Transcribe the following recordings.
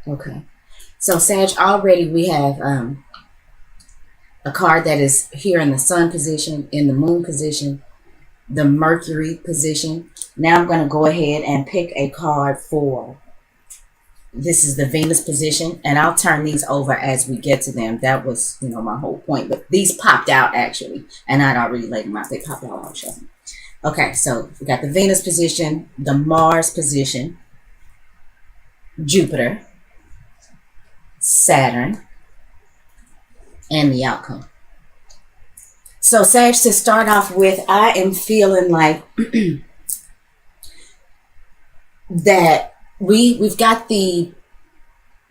Okay. So Sag, already we have a card that is here in the sun position, in the moon position, the Mercury position. Now I'm going to go ahead and pick a card for, this is the Venus position, and I'll turn these over as we get to them. That was, my whole point. But these popped out actually, and I'd already laid them out. They popped out. I'll show them. Okay, so we got the Venus position, the Mars position, Jupiter, Saturn, and the outcome. So Sag, to start off with, I am feeling like that we've got the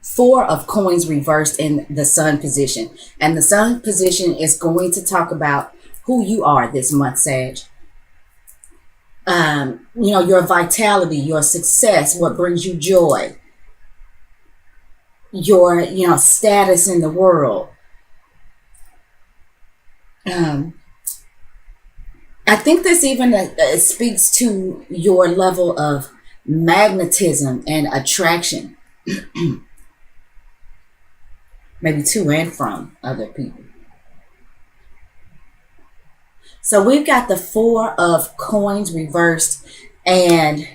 Four of Coins reversed in the Sun position. And the Sun position is going to talk about who you are this month, Sag. Your vitality, your success, what brings you joy, your, status in the world. I think this even speaks to your level of magnetism and attraction, maybe to and from other people. So we've got the Four of Coins reversed, and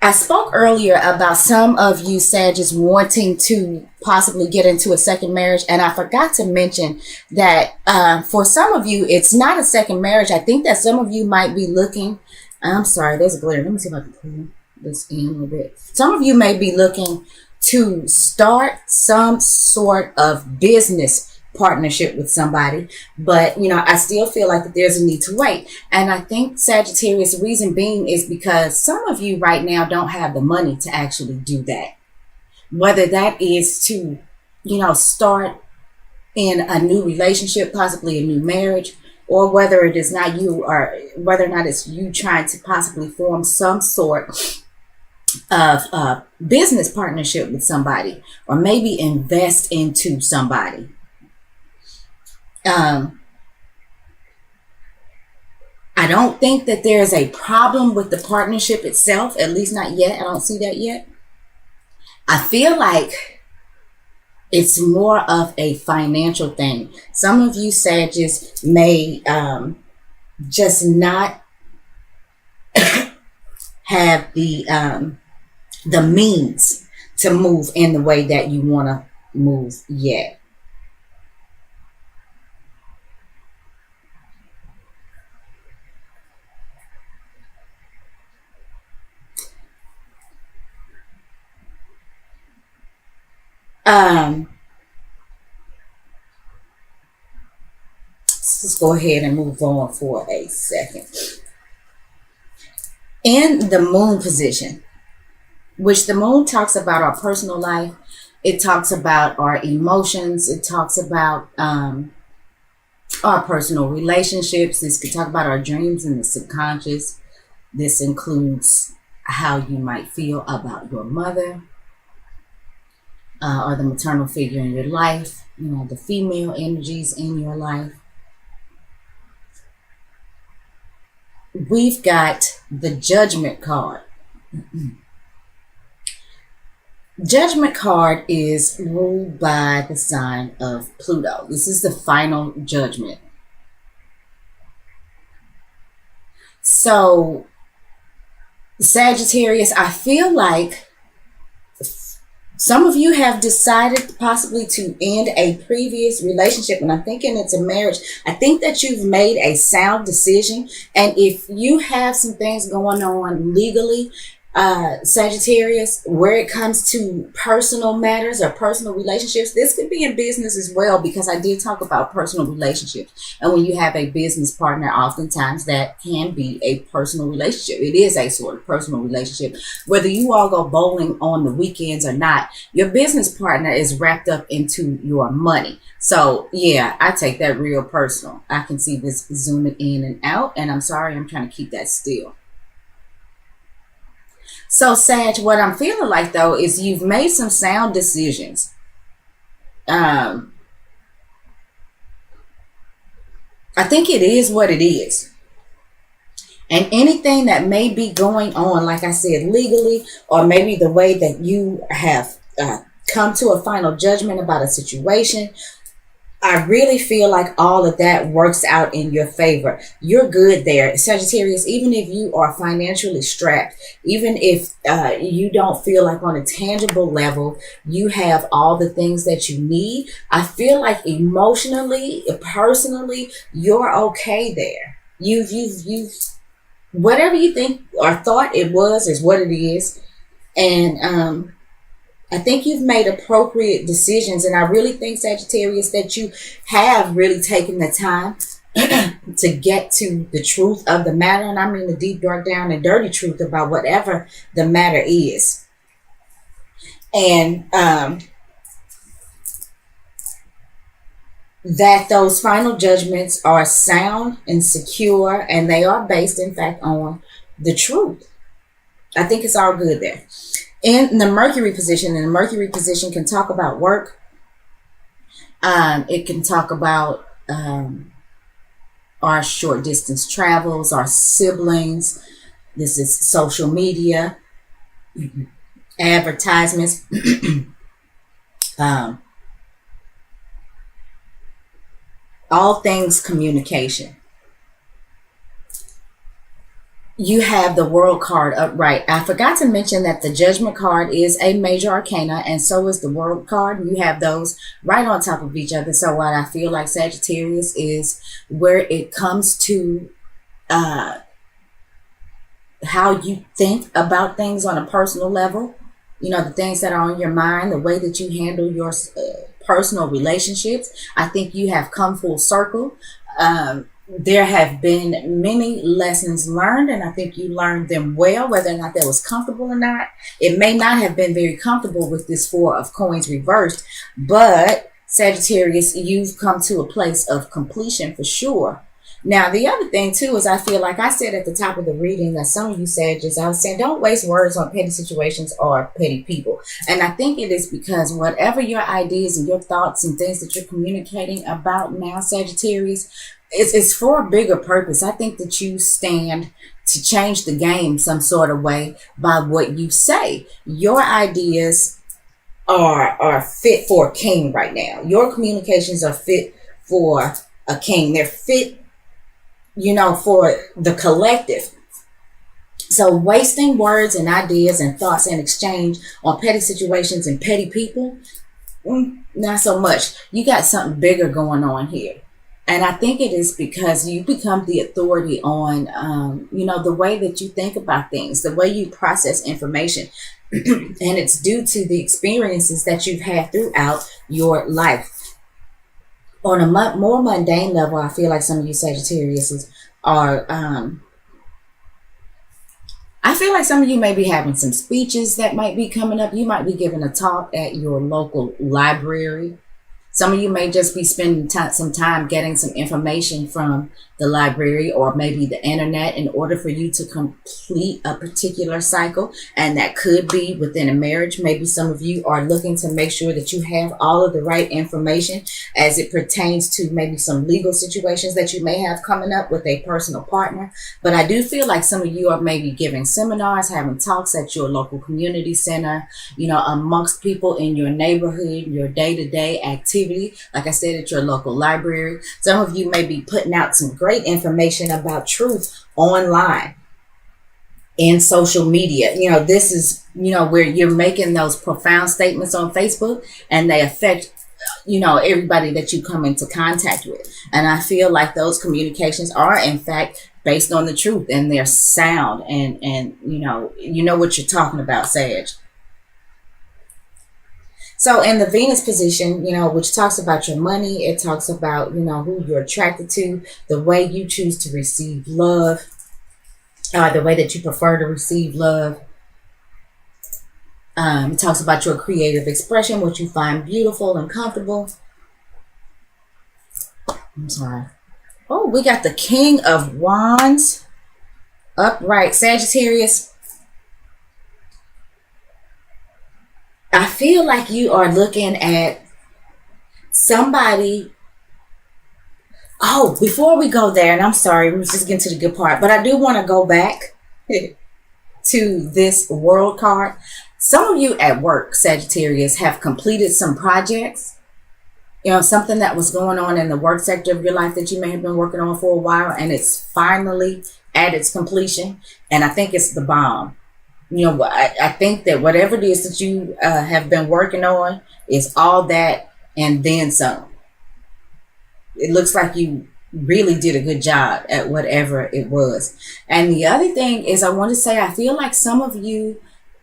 I spoke earlier about some of you Sagittarius wanting to possibly get into a second marriage, and I forgot to mention that for some of you, it's not a second marriage. I think that some of you might be looking, I'm sorry, there's a glare. Let me see if I can pull this in a little bit. Some of you may be looking to start some sort of business partnership with somebody, but I still feel like that there's a need to wait. And I think Sagittarius, the reason being is because some of you right now don't have the money to actually do that, whether that is to start in a new relationship, possibly a new marriage, or whether it is not you, or whether or not it's you trying to possibly form some sort of business partnership with somebody, or maybe invest into somebody. I don't think that there's a problem with the partnership itself, at least not yet. I don't see that yet. I feel like it's more of a financial thing. Some of you Sagittarius may just not have the means to move in the way that you want to move yet. Let's go ahead and move on for a second. In the moon position, which the moon talks about our personal life, it talks about our emotions, it talks about our personal relationships. This could talk about our dreams and the subconscious. This includes how you might feel about your mother, or the maternal figure in your life, the female energies in your life. We've got the Judgment card. Judgment card is ruled by the sign of Pluto. This is the final judgment. So, Sagittarius, I feel like some of you have decided possibly to end a previous relationship, and I'm thinking it's a marriage. I think that you've made a sound decision, and if you have some things going on legally, Sagittarius, where it comes to personal matters or personal relationships, this could be in business as well, because I did talk about personal relationships. And when you have a business partner, oftentimes that can be a personal relationship. It is a sort of personal relationship. Whether you all go bowling on the weekends or not, your business partner is wrapped up into your money. So yeah, I take that real personal. I can see this zooming in and out, and I'm sorry, I'm trying to keep that still. So Sag, what I'm feeling like though is you've made some sound decisions. I think it is what it is. And anything that may be going on, like I said, legally, or maybe the way that you have come to a final judgment about a situation, I really feel like all of that works out in your favor. You're good there, Sagittarius. Even if you are financially strapped, even if you don't feel like on a tangible level you have all the things that you need, I feel like emotionally, personally, you're okay there. You've whatever you think or thought it was is what it is, and I think you've made appropriate decisions, and I really think, Sagittarius, that you have really taken the time to get to the truth of the matter, and I mean the deep, dark, down, and dirty truth about whatever the matter is. And that those final judgments are sound and secure, and they are based, in fact, on the truth. I think it's all good there. In the Mercury position, and the Mercury position can talk about work. It can talk about our short distance travels, our siblings. This is social media, advertisements, all things communication. You have the World card upright. I forgot to mention that the Judgment card is a major arcana, and so is the World card. You have those right on top of each other. So what I feel like, Sagittarius, is where it comes to how you think about things on a personal level, the things that are on your mind, the way that you handle your personal relationships. I think you have come full circle. There have been many lessons learned, and I think you learned them well, whether or not that was comfortable or not. It may not have been very comfortable with this Four of Coins reversed, but Sagittarius, you've come to a place of completion for sure. Now, the other thing too is I feel like I said at the top of the reading that some of you Sagittarius, I was saying, don't waste words on petty situations or petty people. And I think it is because whatever your ideas and your thoughts and things that you're communicating about now, Sagittarius, it's for a bigger purpose. I think that you stand to change the game some sort of way by what you say. Your ideas are fit for a king right now. Your communications are fit for a king. They're fit, for the collective. So wasting words and ideas and thoughts and exchange on petty situations and petty people, not so much. You got something bigger going on here. And I think it is because you become the authority on, the way that you think about things, the way you process information. And it's due to the experiences that you've had throughout your life. On a more mundane level, I feel like some of you Sagittarius are, I feel like some of you may be having some speeches that might be coming up. You might be giving a talk at your local library. Some of you may just be spending some time getting some information from the library or maybe the internet in order for you to complete a particular cycle. And that could be within a marriage. Maybe some of you are looking to make sure that you have all of the right information as it pertains to maybe some legal situations that you may have coming up with a personal partner. But I do feel like some of you are maybe giving seminars, having talks at your local community center, amongst people in your neighborhood, your day-to-day activity. Like I said, at your local library. Some of you may be putting out some great information about truth online in social media. This is, where you're making those profound statements on Facebook and they affect, everybody that you come into contact with. And I feel like those communications are, in fact, based on the truth and they're sound and you know what you're talking about, Sag. So in the Venus position, which talks about your money, it talks about, who you're attracted to, the way you choose to receive love, the way that you prefer to receive love. It talks about your creative expression, what you find beautiful and comfortable. I'm sorry. Oh, we got the King of Wands upright. Sagittarius, I feel like you are looking at somebody Oh, before we go there, and I'm sorry, we're just getting to the good part, but I do want to go back to this world card. Some of you at work, Sagittarius, have completed some projects, something that was going on in the work sector of your life that you may have been working on for a while, and it's finally at its completion. And I think it's the bomb. I think that whatever it is that you have been working on is all that and then some. It looks like you really did a good job at whatever it was. And the other thing is, I want to say, I feel like some of you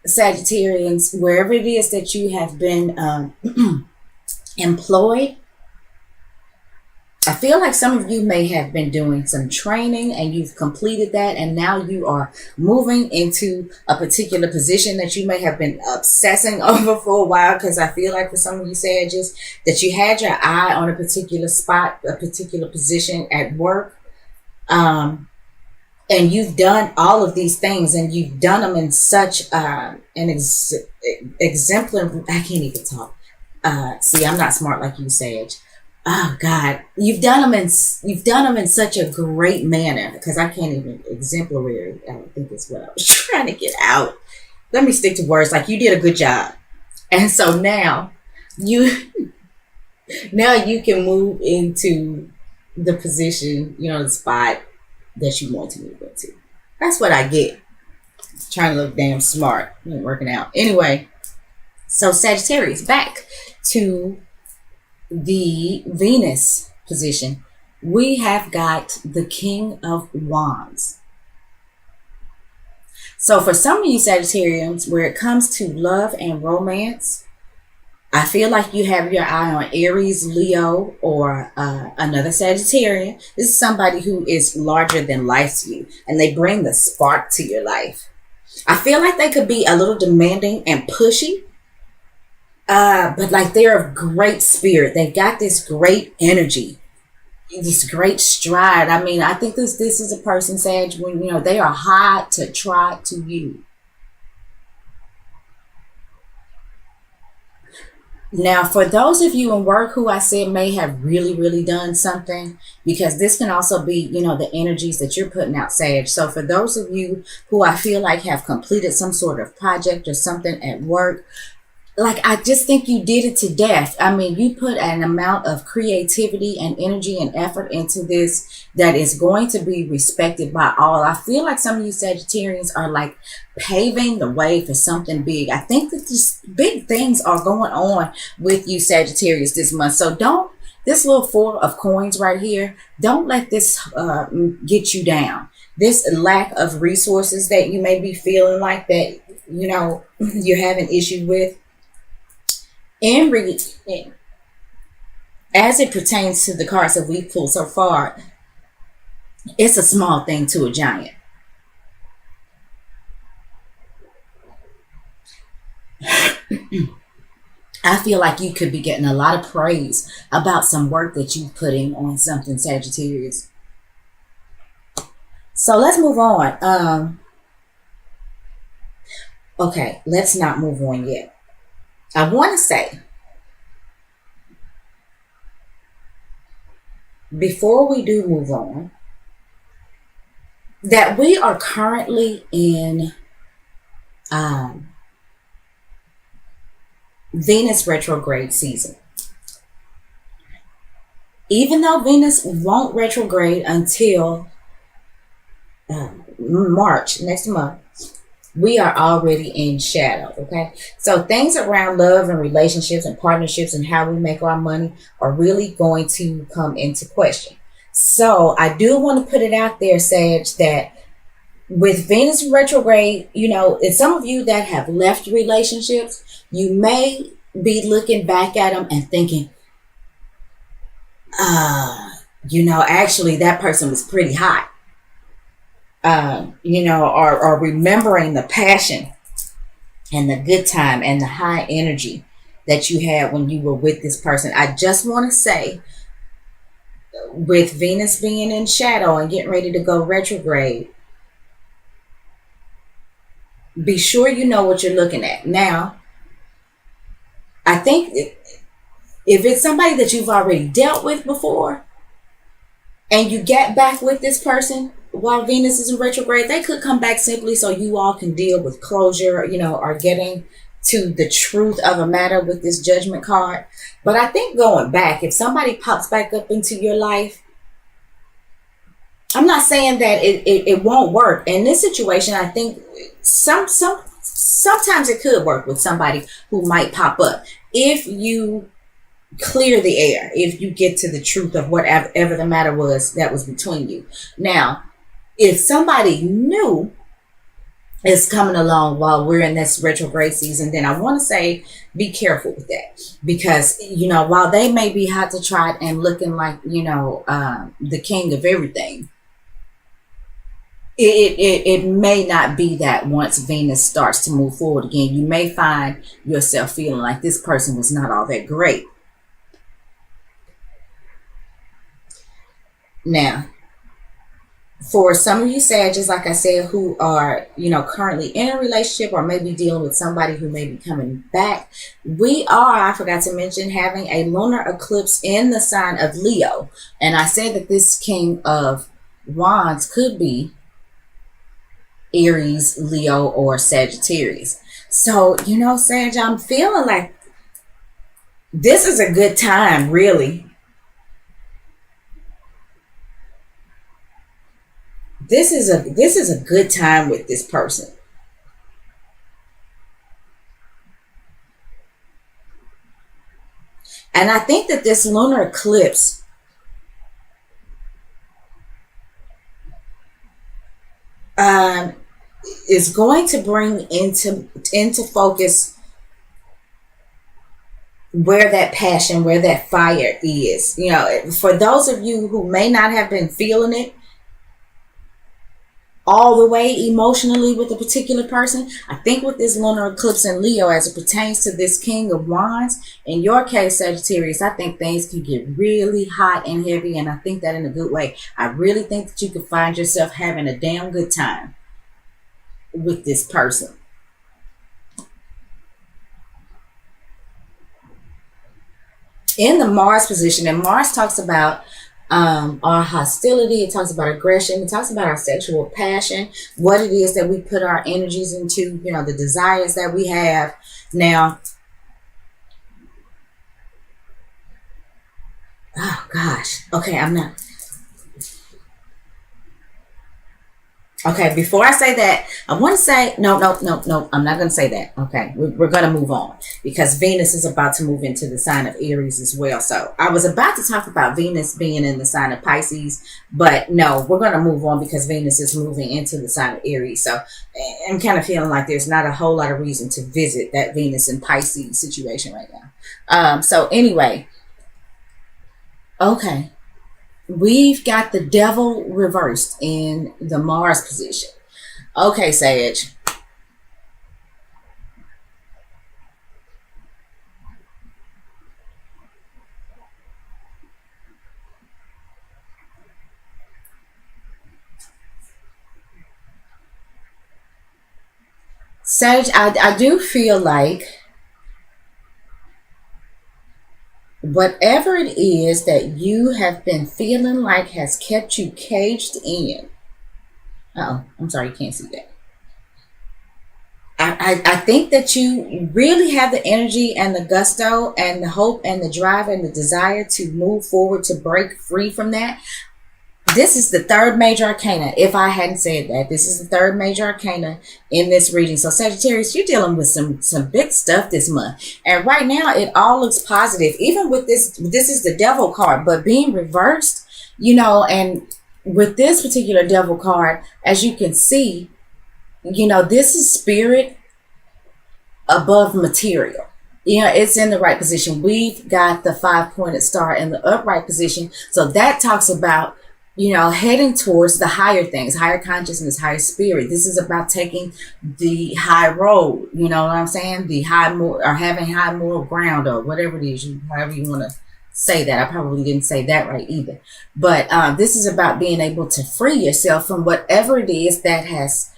Sagittarians, wherever it is that you have been employed, I feel like some of you may have been doing some training and you've completed that, and now you are moving into a particular position that you may have been obsessing over for a while. Because I feel like for some of you Sagittarius that you had your eye on a particular spot, a particular position at work, and you've done all of these things, and you've done them in such an exemplary. I can't even talk. See, I'm not smart like you, Sage. Oh God, you've done them in such a great manner, because I can't even exemplary. I don't think it's what I was trying to get out. Let me stick to words. Like, you did a good job, and so now you can move into the position, the spot that you want to move into. That's what I get. Trying to look damn smart, ain't working out. Anyway, so Sagittarius, back to the Venus position. We have got the King of Wands. So for some of you Sagittarians, where it comes to love and romance, I feel like you have your eye on Aries, Leo, or another Sagittarian. This is somebody who is larger than life to you, and they bring the spark to your life. I feel like they could be a little demanding and pushy, but like, they're of great spirit. They've got this great energy, this great stride. I mean, I think this is a person, Sag, when they are hard to try to you. Now, for those of you in work who I said may have really, really done something, because this can also be, the energies that you're putting out, Sag. So for those of you who I feel like have completed some sort of project or something at work, like, I just think you did it to death. I mean, you put an amount of creativity and energy and effort into this that is going to be respected by all. I feel like some of you Sagittarians are like paving the way for something big. I think that these big things are going on with you Sagittarius this month. So this little Four of Coins right here, don't let this get you down. This lack of resources that you may be feeling like that, you're having issue with. As it pertains to the cards that we've pulled so far, it's a small thing to a giant. I feel like you could be getting a lot of praise about some work that you're putting on something, Sagittarius. So let's move on. Okay, let's not move on yet. I want to say, before we do move on, that we are currently in Venus retrograde season. Even though Venus won't retrograde until March next month, we are already in shadow, okay? So things around love and relationships and partnerships and how we make our money are really going to come into question. So I do want to put it out there, Sag, that with Venus retrograde, and some of you that have left relationships, you may be looking back at them and thinking, actually that person was pretty hot. Or remembering the passion and the good time and the high energy that you had when you were with this person. I just want to say, with Venus being in shadow and getting ready to go retrograde, be sure you know what you're looking at. Now, I think if it's somebody that you've already dealt with before, and you get back with this person while Venus is in retrograde, they could come back simply so you all can deal with closure, or getting to the truth of a matter with this judgment card. But I think going back, if somebody pops back up into your life, I'm not saying that it won't work. In this situation, I think sometimes it could work with somebody who might pop up if you clear the air, if you get to the truth of whatever the matter was that was between you. Now, if somebody new is coming along while we're in this retrograde season, then I want to say be careful with that, because while they may be hot to trot and looking like the king of everything, it may not be that. Once Venus starts to move forward again, you may find yourself feeling like this person was not all that great. Now, for some of you Sagittarius, like I said, who are currently in a relationship or maybe dealing with somebody who may be coming back, we are, I forgot to mention, having a lunar eclipse in the sign of Leo. And I said that this King of Wands could be Aries, Leo, or Sagittarius. So, Sag, I'm feeling like this is a good time, really. This is a good time with this person. And I think that this lunar eclipse is going to bring into focus where that passion, where that fire is. For those of you who may not have been feeling it all the way emotionally with a particular person, I think with this lunar eclipse in Leo, as it pertains to this King of Wands, in your case, Sagittarius, I think things can get really hot and heavy, and I think that in a good way. I really think that you could find yourself having a damn good time with this person. In the Mars position, and Mars talks about our hostility, it talks about aggression, it talks about our sexual passion, what it is that we put our energies into, the desires that we have. Now, oh gosh, okay, Okay, before I say that, I want to say, no, I'm not going to say that. Okay, we're going to move on, because Venus is about to move into the sign of Aries as well. So I was about to talk about Venus being in the sign of Pisces, but no, we're going to move on because Venus is moving into the sign of Aries. So I'm kind of feeling like there's not a whole lot of reason to visit that Venus and Pisces situation right now. So anyway, okay. We've got the devil reversed in the Mars position. Okay, Sage. Sage, I do feel like whatever it is that you have been feeling like has kept you caged in. Oh, I'm sorry, you can't see that. I think that you really have the energy and the gusto and the hope and the drive and the desire to move forward, to break free from that. This is the third major arcana. If I hadn't said that, this is the third major arcana in this reading. So Sagittarius, you're dealing with some big stuff this month. And right now it all looks positive. Even with this is the devil card, but being reversed, and with this particular devil card, as you can see, this is spirit above material. It's in the right position. We've got the 5-pointed star in the upright position. So that talks about heading towards the higher things, higher consciousness, higher spirit. This is about taking the high road, you know what I'm saying? The or having high moral ground, or whatever it is, however you want to say that. I probably didn't say that right either. But this is about being able to free yourself from whatever it is that has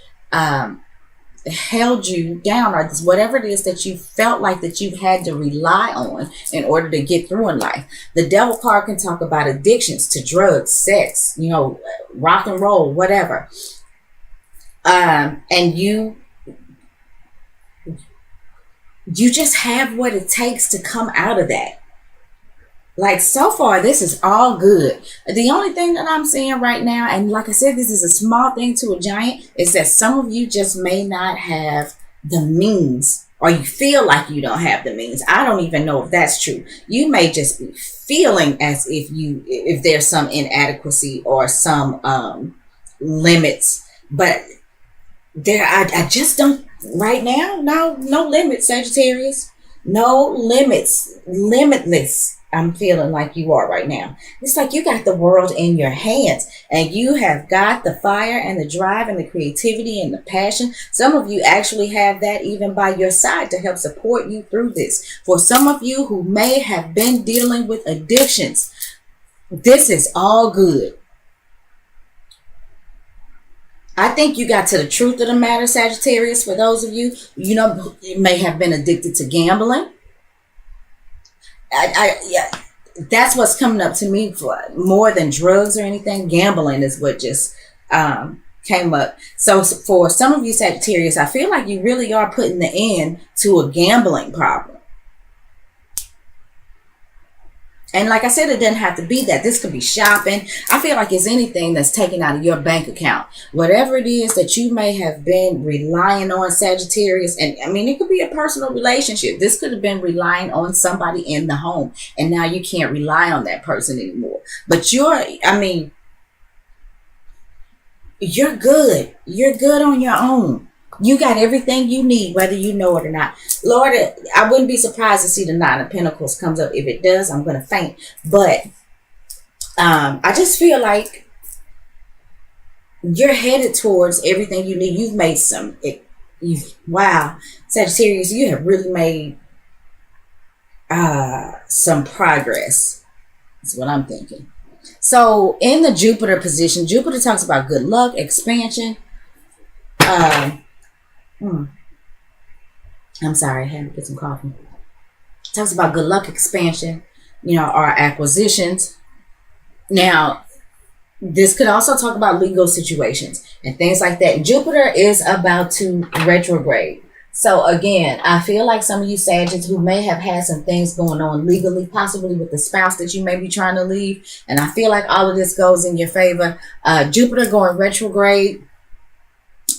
held you down, or whatever it is that you felt like that you had to rely on in order to get through in life. The devil card can talk about addictions to drugs, sex, rock and roll, whatever. And you just have what it takes to come out of that. Like, so far, this is all good. The only thing that I'm seeing right now, and like I said, this is a small thing to a giant, is that some of you just may not have the means, or you feel like you don't have the means. I don't even know if that's true. You may just be feeling as if there's some inadequacy or some limits, but I just don't right now. No limits, Sagittarius. No limits, limitless. I'm feeling like you are right now. It's like you got the world in your hands, and you have got the fire and the drive and the creativity and the passion. Some of you actually have that even by your side to help support you through this. For some of you who may have been dealing with addictions, this is all good. I think you got to the truth of the matter, Sagittarius. For those of you, you may have been addicted to gambling. Yeah, that's what's coming up to me for more than drugs or anything. Gambling is what just came up. So for some of you Sagittarius, I feel like you really are putting the end to a gambling problem. And like I said, it doesn't have to be that. This could be shopping. I feel like it's anything that's taken out of your bank account. Whatever it is that you may have been relying on, Sagittarius. And I mean, it could be a personal relationship. This could have been relying on somebody in the home. And now you can't rely on that person anymore. But you're good. You're good on your own. You got everything you need, whether you know it or not. Lord, I wouldn't be surprised to see the Nine of Pentacles comes up. If it does, I'm going to faint. But I just feel like you're headed towards everything you need. You've made wow, Sagittarius, you have really made some progress. That's what I'm thinking. So in the Jupiter position, Jupiter talks about good luck, expansion. I'm sorry, I had to get some coffee. Talks about good luck, expansion, our acquisitions. Now, this could also talk about legal situations and things like that. Jupiter is about to retrograde. So again, I feel like some of you Sagittarius who may have had some things going on legally, possibly with the spouse that you may be trying to leave. And I feel like all of this goes in your favor. Jupiter going retrograde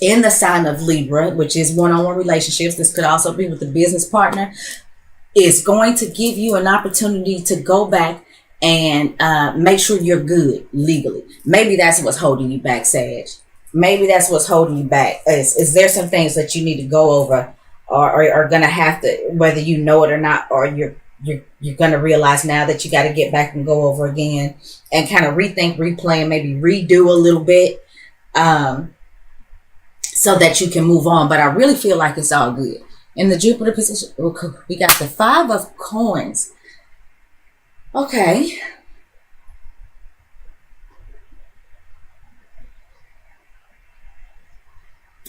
in the sign of Libra, which is one-on-one relationships. This could also be with a business partner. Is going to give you an opportunity to go back and make sure you're good legally. Maybe that's what's holding you back, Sag. Maybe that's what's holding you back. Is there some things that you need to go over, or are going to have to, whether you know it or not, or you're going to realize now that you got to get back and go over again and kind of rethink, replay, and maybe redo a little bit. So that you can move on. But I really feel like it's all good. In the Jupiter position, we got the Five of Coins. Okay.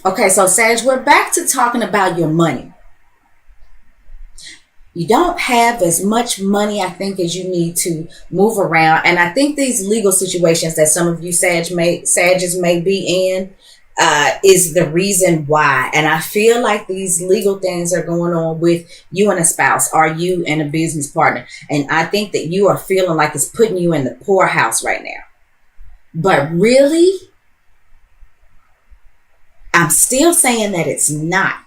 Okay, so Sag, we're back to talking about your money. You don't have as much money, I think, as you need to move around. And I think these legal situations that some of you Sages may be in, is the reason why. And I feel like these legal things are going on with you and a spouse, or you and a business partner. And I think that you are feeling like it's putting you in the poorhouse right now. But really, I'm still saying that it's not.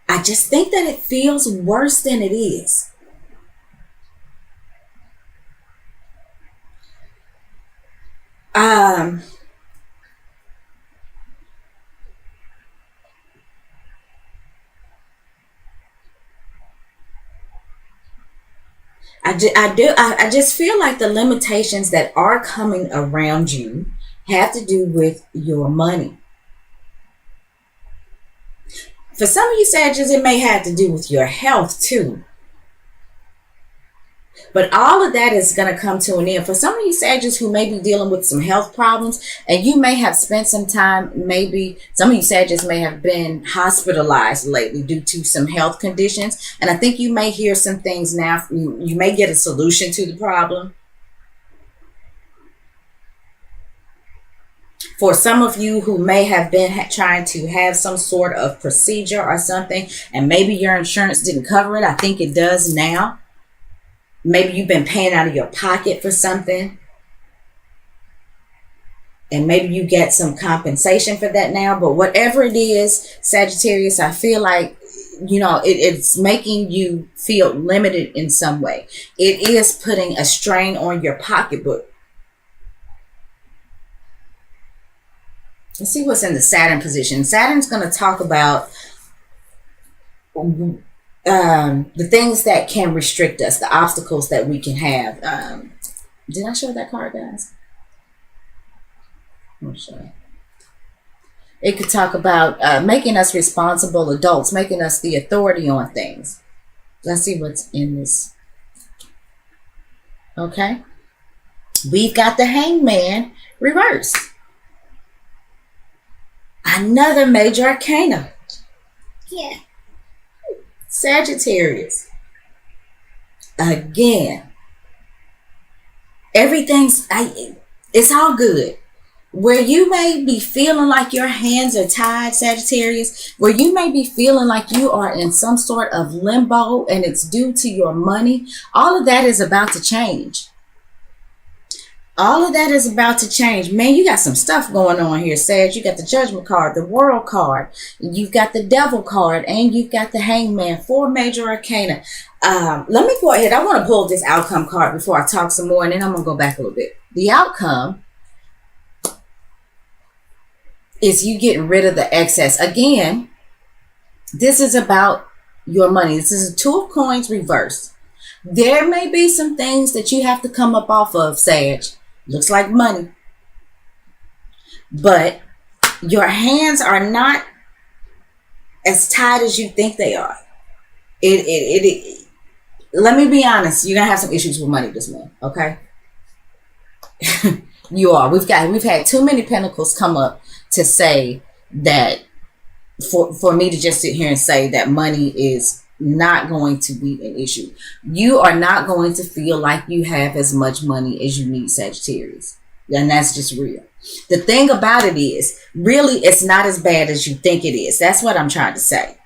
I just think that it feels worse than it is. I just feel like the limitations that are coming around you have to do with your money. For some of you Sagittarius, it may have to do with your health too. But all of that is going to come to an end. For some of you Sagittarius who may be dealing with some health problems, and you may have spent some time, maybe some of you Sagittarius may have been hospitalized lately due to some health conditions. And I think you may hear some things now. You may get a solution to the problem. For some of you who may have been trying to have some sort of procedure or something, and maybe your insurance didn't cover it, I think it does now. Maybe you've been paying out of your pocket for something, and maybe you get some compensation for that now. But whatever it is, Sagittarius, I feel like, it's making you feel limited in some way. It is putting a strain on your pocketbook. Let's see what's in the Saturn position. Saturn's going to talk about the things that can restrict us, the obstacles that we can have. Did I show that card, guys? I'm not sure. It could talk about making us responsible adults, making us the authority on things. Let's see what's in this. Okay. We've got the Hangman reversed. Another major arcana. Yeah. Sagittarius. Again. It's all good. Where you may be feeling like your hands are tied, Sagittarius, where you may be feeling like you are in some sort of limbo and it's due to your money, all of that is about to change. All of that is about to change. Man, you got some stuff going on here, Sag. You got the Judgment card, the World card, you've got the Devil card, and you've got the Hangman. 4 major arcana. Let me go ahead. I want to pull this outcome card before I talk some more, and then I'm going to go back a little bit. The outcome is you getting rid of the excess. Again, this is about your money. This is a 2 of coins reversed. There may be some things that you have to come up off of, Sag. Looks like money. But your hands are not as tight as you think they are. Let me be honest, you're gonna have some issues with money this month, okay? You are. We've had too many pentacles come up to say that for me to just sit here and say that money is not going to be an issue. You are not going to feel like you have as much money as you need, Sagittarius. And that's just real. The thing about it is, really, it's not as bad as you think it is. That's what I'm trying to say.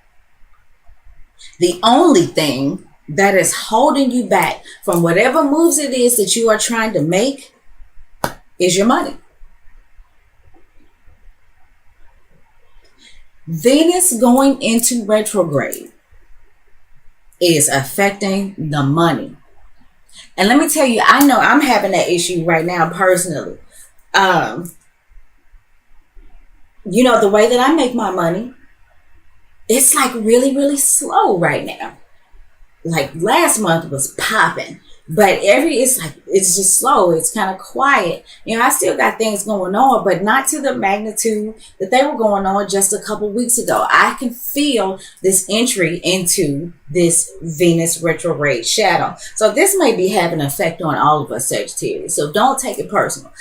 The only thing that is holding you back from whatever moves it is that you are trying to make is your money. Venus going into retrograde is affecting the money. And let me tell you, I know I'm having that issue right now personally. The way that I make my money, it's like really, really slow right now. Like last month was popping, but it's just slow. It's kind of quiet. I still got things going on, but not to the magnitude that they were going on just a couple weeks ago. I can feel this entry into this Venus retrograde shadow. So this may be having an effect on all of us, Sagittarius. So don't take it personal.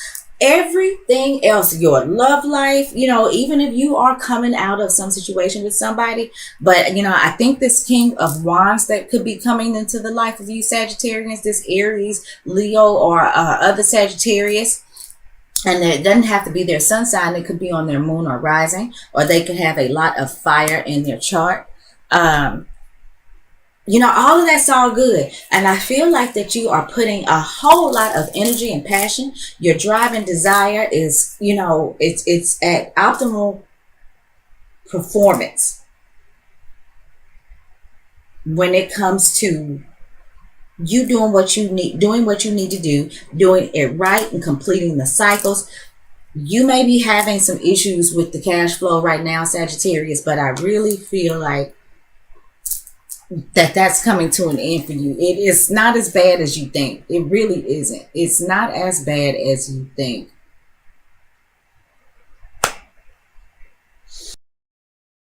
Everything else, your love life, even if you are coming out of some situation with somebody, but I think this King of Wands that could be coming into the life of you Sagittarians, this Aries, Leo, or other Sagittarius, and it doesn't have to be their sun sign. It could be on their moon or rising, or they could have a lot of fire in their chart. All of that's all good. And I feel like that you are putting a whole lot of energy and passion. Your drive and desire is, it's at optimal performance when it comes to you doing what you need to do, doing it right and completing the cycles. You may be having some issues with the cash flow right now, Sagittarius, but I really feel like that's coming to an end for you. It is not as bad as you think. It really isn't. It's not as bad as you think.